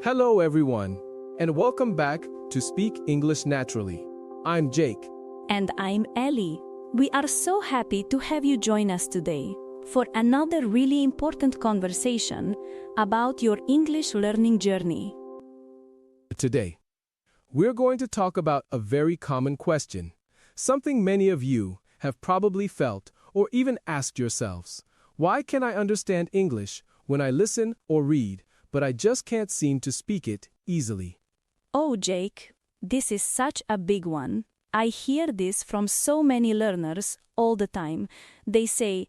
Hello, everyone, and welcome back to Speak English Naturally. I'm Jake. And I'm Ellie. We are so happy to have you join us today for another really important conversation about your English learning journey. Today, we're going to talk about a very common question, something many of you have probably felt or even asked yourselves. Why can I understand English when I listen or read, but I just can't seem to speak it easily? Oh, Jake, this is such a big one. I hear this from so many learners all the time. They say,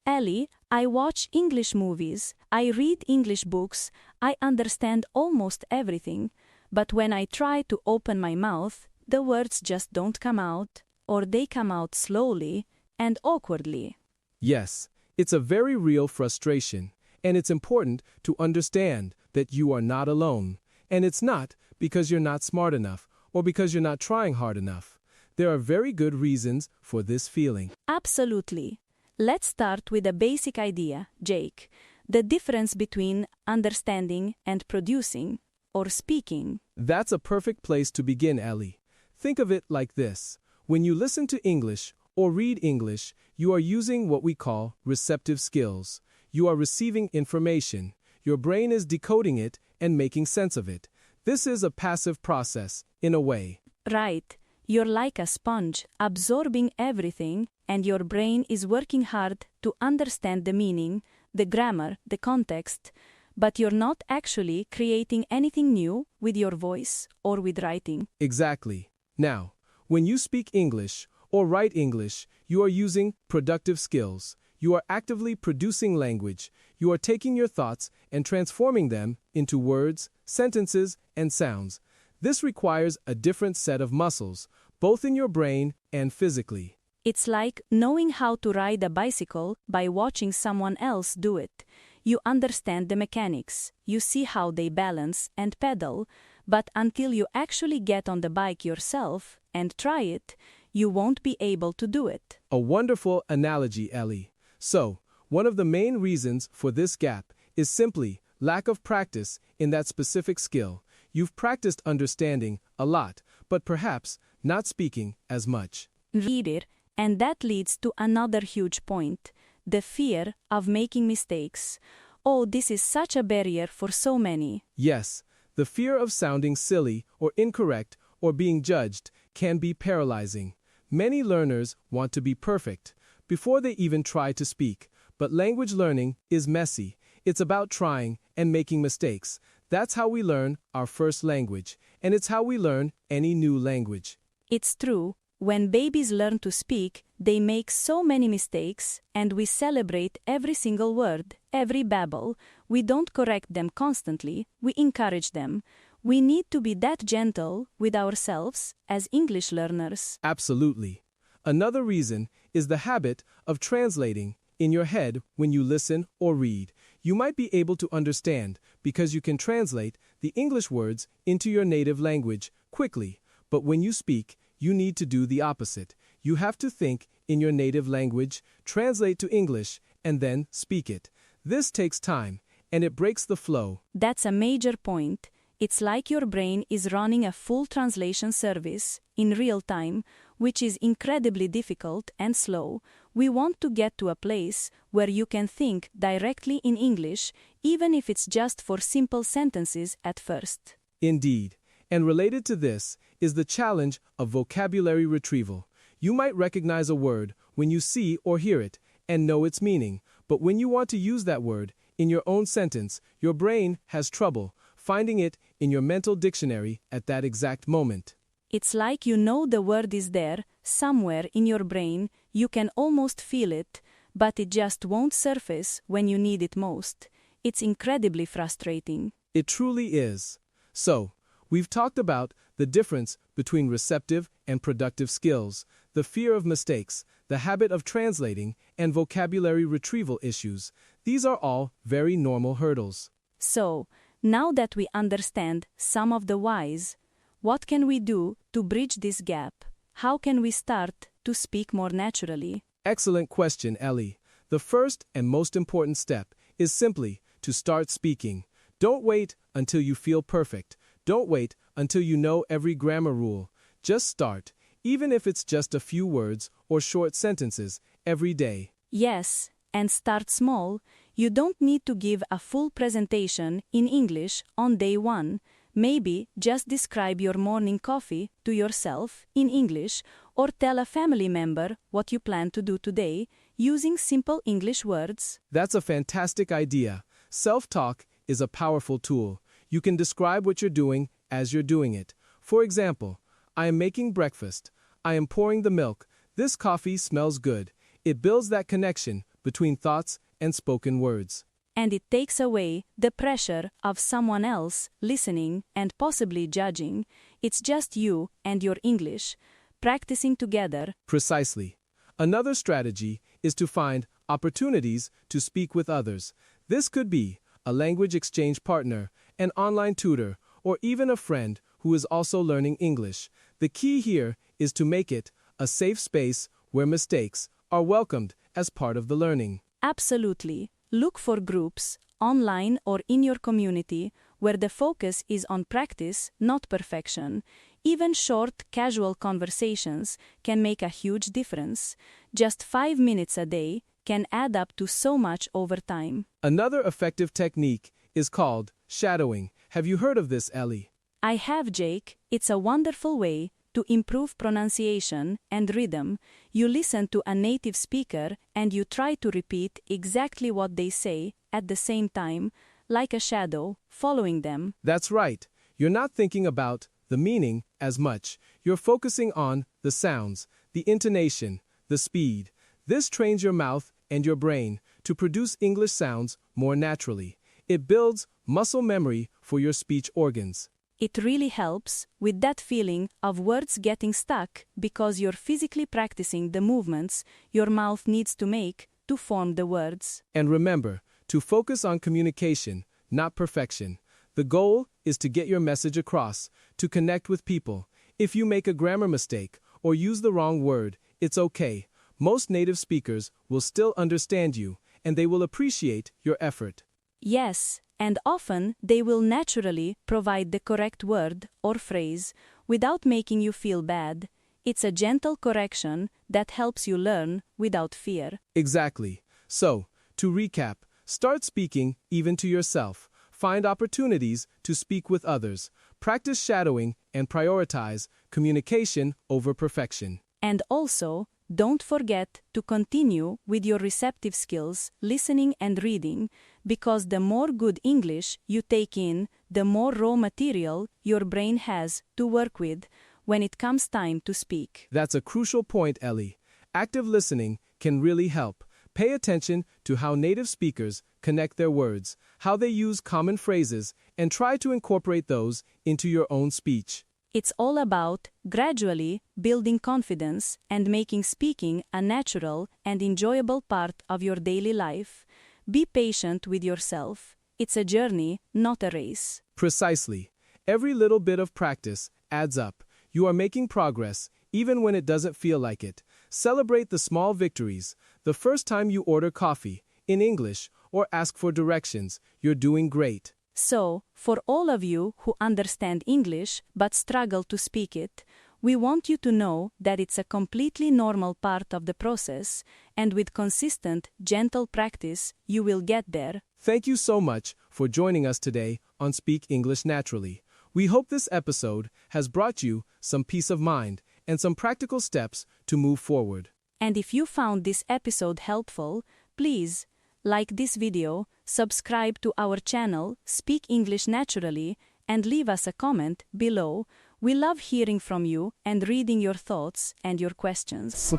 Ellie, I watch English movies, I read English books, I understand almost everything, but when I try to open my mouth, the words just don't come out, or they come out slowly and awkwardly. Yes, it's a very real frustration, and it's important to understand that you are not alone. And it's not because you're not smart enough or because you're not trying hard enough. There are very good reasons for this feeling. Absolutely. Let's start with a basic idea, Jake. The difference between understanding and producing, or speaking. That's a perfect place to begin, Ellie. Think of it like this. When you listen to English or read English, you are using what we call receptive skills. You are receiving information. Your brain is decoding it and making sense of it. This is a passive process, in a way. Right. You're like a sponge, absorbing everything, and your brain is working hard to understand the meaning, the grammar, the context, but you're not actually creating anything new with your voice or with writing. Exactly. Now, when you speak English or write English, you are using productive skills. You are actively producing language. You are taking your thoughts and transforming them into words, sentences, and sounds. This requires a different set of muscles, both in your brain and physically. It's like knowing how to ride a bicycle by watching someone else do it. You understand the mechanics, you see how they balance and pedal, but until you actually get on the bike yourself and try it, you won't be able to do it. A wonderful analogy, Ellie. So, one of the main reasons for this gap is simply lack of practice in that specific skill. You've practiced understanding a lot, but perhaps not speaking as much. Reader, and that leads to another huge point, the fear of making mistakes. Oh, this is such a barrier for so many. Yes, the fear of sounding silly or incorrect or being judged can be paralyzing. Many learners want to be perfect before they even try to speak, but language learning is messy. It's about trying and making mistakes. That's how we learn our first language, and it's how we learn any new language. It's true. When babies learn to speak, they make so many mistakes, and we celebrate every single word, every babble. We don't correct them constantly, we encourage them. We need to be that gentle with ourselves as English learners. Absolutely. Another reason is the habit of translating in your head when you listen or read. You might be able to understand because you can translate the English words into your native language quickly, but when you speak, you need to do the opposite. You have to think in your native language, translate to English, and then speak it. This takes time, and it breaks the flow. That's a major point. It's like your brain is running a full translation service in real time, which is incredibly difficult and slow. We want to get to a place where you can think directly in English, even if it's just for simple sentences at first. Indeed. And related to this is the challenge of vocabulary retrieval. You might recognize a word when you see or hear it and know its meaning, but when you want to use that word in your own sentence, your brain has trouble finding it in your mental dictionary at that exact moment. It's like you know the word is there, somewhere in your brain, you can almost feel it, but it just won't surface when you need it most. It's incredibly frustrating. It truly is. So, we've talked about the difference between receptive and productive skills, the fear of mistakes, the habit of translating, and vocabulary retrieval issues. These are all very normal hurdles. So, now that we understand some of the whys, what can we do to bridge this gap? How can we start to speak more naturally? Excellent question, Ellie. The first and most important step is simply to start speaking. Don't wait until you feel perfect. Don't wait until you know every grammar rule. Just start, even if it's just a few words or short sentences, every day. Yes, and start small. You don't need to give a full presentation in English on day one. Maybe just describe your morning coffee to yourself in English or tell a family member what you plan to do today using simple English words. That's a fantastic idea. Self-talk is a powerful tool. You can describe what you're doing as you're doing it. For example, I am making breakfast. I am pouring the milk. This coffee smells good. It builds that connection between thoughts and spoken words. And it takes away the pressure of someone else listening and possibly judging. It's just you and your English, practicing together. Precisely. Another strategy is to find opportunities to speak with others. This could be a language exchange partner, an online tutor, or even a friend who is also learning English. The key here is to make it a safe space where mistakes are welcomed as part of the learning. Absolutely. Look for groups, online or in your community, where the focus is on practice, not perfection. Even short, casual conversations can make a huge difference. Just 5 minutes a day can add up to so much over time. Another effective technique is called shadowing. Have you heard of this, Ellie? I have, Jake. It's a wonderful way to improve pronunciation and rhythm. You listen to a native speaker and you try to repeat exactly what they say at the same time, like a shadow, following them. That's right. You're not thinking about the meaning as much. You're focusing on the sounds, the intonation, the speed. This trains your mouth and your brain to produce English sounds more naturally. It builds muscle memory for your speech organs. It really helps with that feeling of words getting stuck because you're physically practicing the movements your mouth needs to make to form the words. And remember to focus on communication, not perfection. The goal is to get your message across, to connect with people. If you make a grammar mistake or use the wrong word, it's okay. Most native speakers will still understand you, and they will appreciate your effort. Yes, and often they will naturally provide the correct word or phrase without making you feel bad. It's a gentle correction that helps you learn without fear. Exactly. So, to recap, start speaking even to yourself. Find opportunities to speak with others. Practice shadowing and prioritize communication over perfection. And also, don't forget to continue with your receptive skills, listening and reading, because the more good English you take in, the more raw material your brain has to work with when it comes time to speak. That's a crucial point, Ellie. Active listening can really help. Pay attention to how native speakers connect their words, how they use common phrases, and try to incorporate those into your own speech. It's all about gradually building confidence and making speaking a natural and enjoyable part of your daily life. Be patient with yourself. It's a journey, not a race. Precisely. Every little bit of practice adds up. You are making progress, even when it doesn't feel like it. Celebrate the small victories. The first time you order coffee, in English, or ask for directions, you're doing great. So, for all of you who understand English but struggle to speak it, we want you to know that it's a completely normal part of the process, and with consistent, gentle practice, you will get there. Thank you so much for joining us today on Speak English Naturally. We hope this episode has brought you some peace of mind and some practical steps to move forward. And if you found this episode helpful, please like this video, subscribe to our channel, Speak English Naturally, and leave us a comment below. We love hearing from you and reading your thoughts and your questions.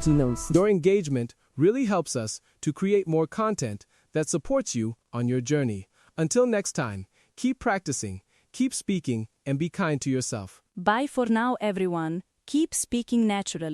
Your engagement really helps us to create more content that supports you on your journey. Until next time, keep practicing, keep speaking, and be kind to yourself. Bye for now, everyone. Keep speaking naturally.